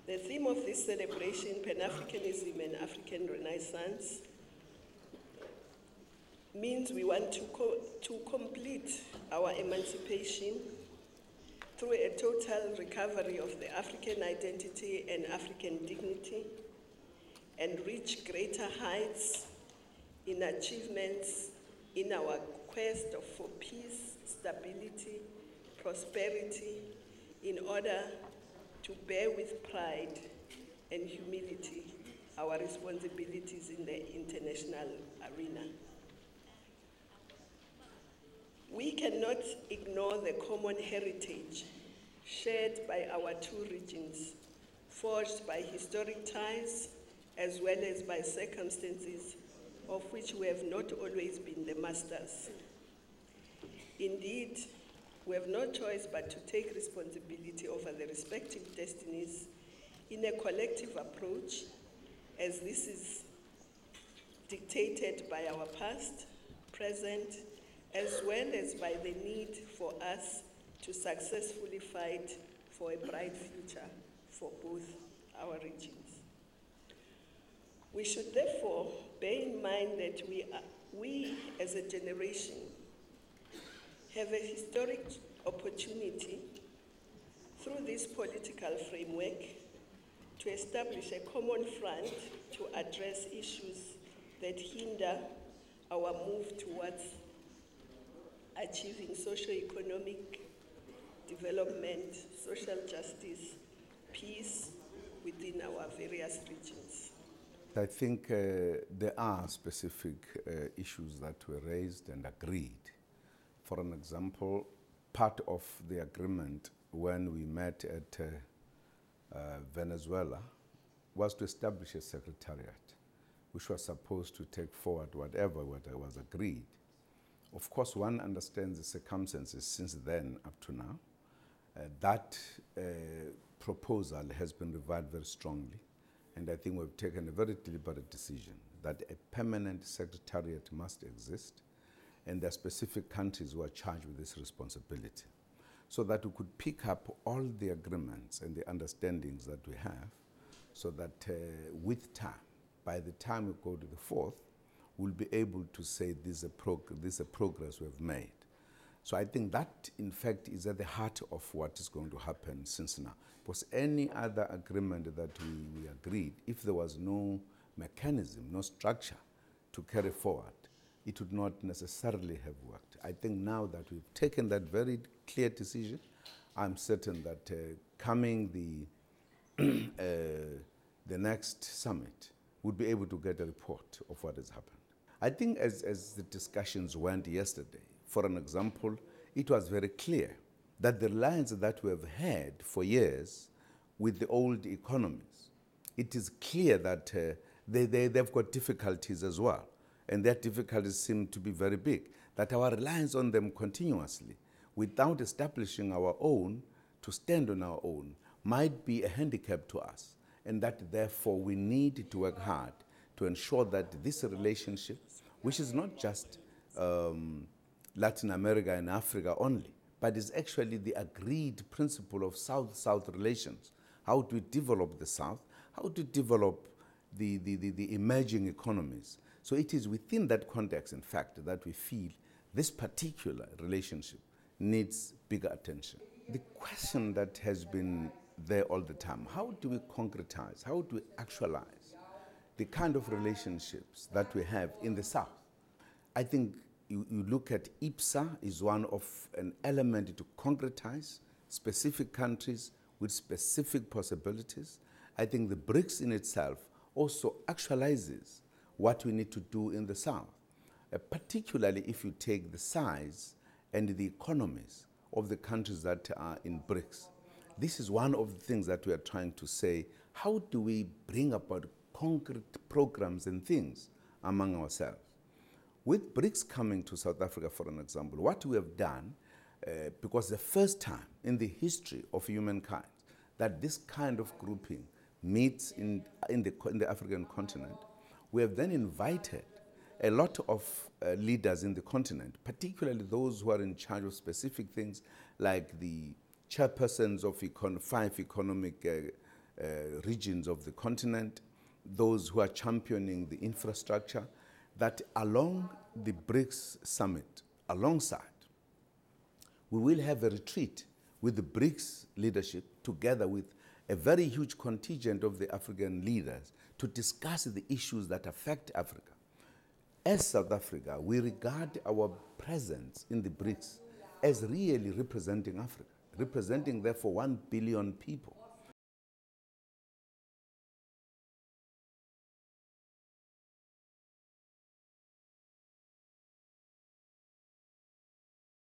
The theme of this celebration, Pan-Africanism and African Renaissance, means we want to complete our emancipation through a total recovery of the African identity and African dignity, and reach greater heights in achievements in our quest for peace, stability, prosperity, in order to bear with pride and humility our responsibilities in the international arena. We cannot ignore the common heritage shared by our two regions, forged by historic ties as well as by circumstances of which we have not always been the masters. Indeed, we have no choice but to take responsibility over the respective destinies in a collective approach, as this is dictated by our past, present, as well as by the need for us to successfully fight for a bright future for both our regions. We should therefore bear in mind that we as a generation have a historic opportunity through this political framework to establish a common front to address issues that hinder our move towards achieving socio-economic development, social justice, peace within our various regions. I think there are specific issues that were raised and agreed. For an example, part of the agreement when we met at Venezuela was to establish a secretariat which was supposed to take forward whatever was agreed. Of course, one understands the circumstances since then up to now. That proposal has been revived very strongly, and I think we've taken a very deliberate decision that a permanent secretariat must exist, and there are specific countries who are charged with this responsibility, so that we could pick up all the agreements and the understandings that we have, so that with time, by the time we go to the fourth, we'll be able to say this is a progress we've made. So I think that, in fact, is at the heart of what is going to happen since now. Because any other agreement that we agreed, if there was no mechanism, no structure to carry forward, it would not necessarily have worked. I think now that we've taken that very clear decision, I'm certain that coming the next summit, we'll be able to get a report of what has happened. I think as the discussions went yesterday, for an example, it was very clear that the reliance that we have had for years with the old economies, it is clear that they've got difficulties as well. And their difficulties seem to be very big, that our reliance on them continuously, without establishing our own, to stand on our own, might be a handicap to us. And that therefore we need to work hard to ensure that this relationship, which is not just Latin America and Africa only, but is actually the agreed principle of South-South relations. How do we develop the South? How to develop the emerging economies? So it is within that context, in fact, that we feel this particular relationship needs bigger attention. The question that has been there all the time, how do we concretize, how do we actualize the kind of relationships that we have in the South? I think you look at IPSA is one of an element to concretize specific countries with specific possibilities. I think the BRICS in itself also actualizes what we need to do in the South, particularly if you take the size and the economies of the countries that are in BRICS. This is one of the things that we are trying to say, how do we bring about concrete programs and things among ourselves? With BRICS coming to South Africa, for an example, what we have done, because the first time in the history of humankind that this kind of grouping meets in the African continent, we have then invited a lot of leaders in the continent, particularly those who are in charge of specific things like the chairpersons of 5 economic regions of the continent, those who are championing the infrastructure, that along the BRICS summit, alongside, we will have a retreat with the BRICS leadership together with a very huge contingent of the African leaders to discuss the issues that affect Africa. As South Africa, we regard our presence in the BRICS as really representing Africa, representing therefore 1 billion people